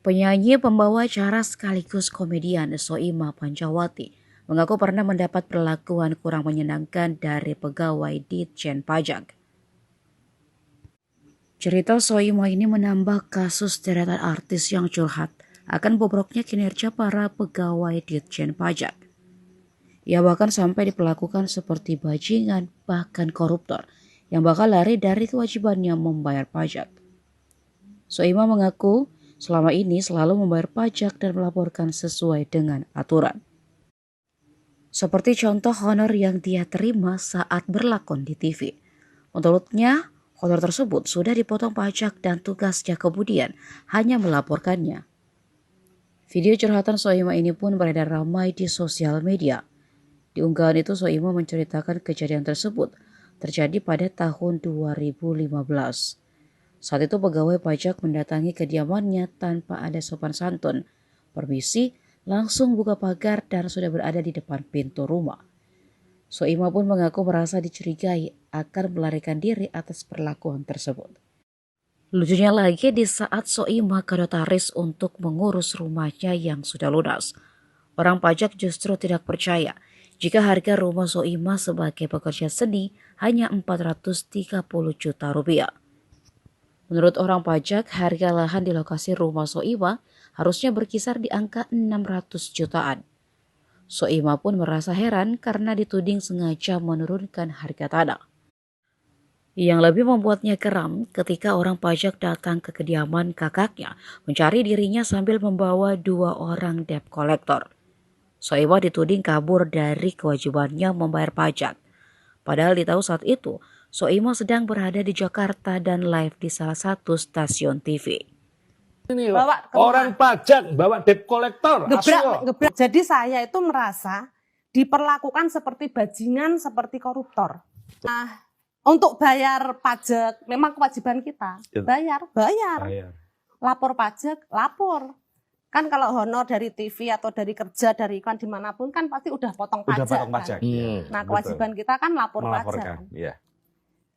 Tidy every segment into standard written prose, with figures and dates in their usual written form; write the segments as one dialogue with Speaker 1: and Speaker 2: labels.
Speaker 1: Penyanyi pembawa acara sekaligus komedian Soimah Pancawati mengaku pernah mendapat perlakuan kurang menyenangkan dari pegawai Ditjen Pajak. Cerita Soimah ini menambah kasus deretan artis yang curhat akan bobroknya kinerja para pegawai Ditjen Pajak. Ia bahkan sampai diperlakukan seperti bajingan, bahkan koruptor, yang bakal lari dari kewajibannya membayar pajak. Soimah mengaku selama ini selalu membayar pajak dan melaporkan sesuai dengan aturan. Seperti contoh honor yang dia terima saat berlakon di TV. Menurutnya, honor tersebut sudah dipotong pajak dan tugasnya kemudian hanya melaporkannya. Video curhatan Soimah ini pun beredar ramai di sosial media. Di unggahan itu Soimah menceritakan kejadian tersebut terjadi pada tahun 2015. Saat itu pegawai pajak mendatangi kediamannya tanpa ada sopan santun. Permisi, langsung buka pagar dan sudah berada di depan pintu rumah. Soimah pun mengaku merasa dicurigai akan melarikan diri atas perlakuan tersebut. Lucunya lagi di saat Soimah ke notaris untuk mengurus rumahnya yang sudah lunas. Orang pajak justru tidak percaya jika harga rumah Soimah sebagai pekerja seni hanya 430 juta rupiah. Menurut orang pajak, harga lahan di lokasi rumah Soimah harusnya berkisar di angka 600 jutaan. Soimah pun merasa heran karena dituding sengaja menurunkan harga tanah. Yang lebih membuatnya geram ketika orang pajak datang ke kediaman kakaknya mencari dirinya sambil membawa 2 orang debt collector. Soimah dituding kabur dari kewajibannya membayar pajak. Padahal ditahu saat itu, Soimah sedang berada di Jakarta dan live di salah satu stasiun TV.
Speaker 2: Ini orang pajak bawa debt collector.
Speaker 3: Gebrak. Jadi saya itu merasa diperlakukan seperti bajingan, seperti koruptor. Nah, untuk bayar pajak memang kewajiban kita. Bayar. Lapor pajak, lapor. Kan kalau honor dari TV atau dari kerja, dari iklan dimanapun kan pasti udah potong pajak. Kan? Nah kewajiban kita kan melaporkan.
Speaker 2: Ya.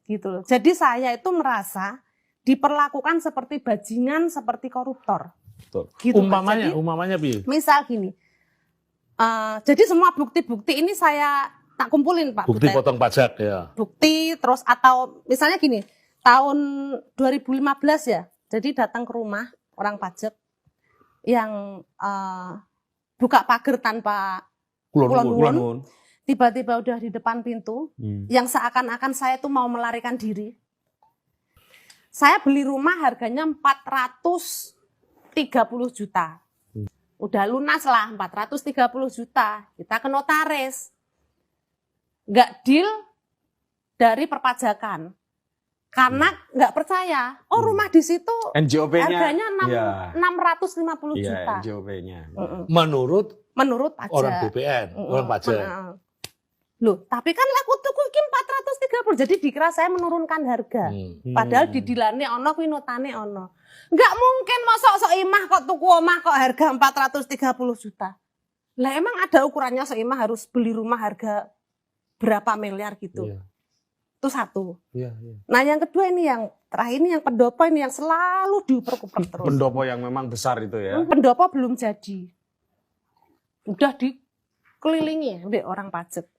Speaker 3: Gitu loh. Jadi saya itu merasa diperlakukan seperti bajingan, seperti koruptor.
Speaker 2: Betul.
Speaker 3: Gitu,
Speaker 2: Umpamanya Bi.
Speaker 3: Misal gini, jadi semua bukti-bukti ini saya tak kumpulin Pak.
Speaker 2: Bukti potong pajak ya.
Speaker 3: Bukti terus atau misalnya gini, tahun 2015 ya, jadi datang ke rumah orang pajak yang buka pagar tanpa kulon-kulon, tiba-tiba udah di depan pintu, yang seakan-akan saya tuh mau melarikan diri. Saya beli rumah harganya 430 juta. Udah lunas lah 430 juta, kita ke notaris. Nggak deal dari perpajakan. Karena nggak percaya, rumah di situ harganya 650 juta.
Speaker 2: NJOP-nya.
Speaker 3: Menurut pajak.
Speaker 2: Orang BPN, orang pajak.
Speaker 3: Loh, tapi kan laku tuku iki 430, jadi dikira saya menurunkan harga. Padahal di dilane ono, kuwi notane ono. Nggak mungkin mosok Soimah kok tuku omah kok harga 430 juta. Lah emang ada ukurannya Soimah harus beli rumah harga berapa miliar gitu. Itu satu. Nah yang kedua ini yang terakhir ini yang pendopo ini yang selalu diuper-uper terus.
Speaker 2: Pendopo yang memang besar itu ya.
Speaker 3: Pendopo belum jadi. Udah dikelilingi oleh orang pajak.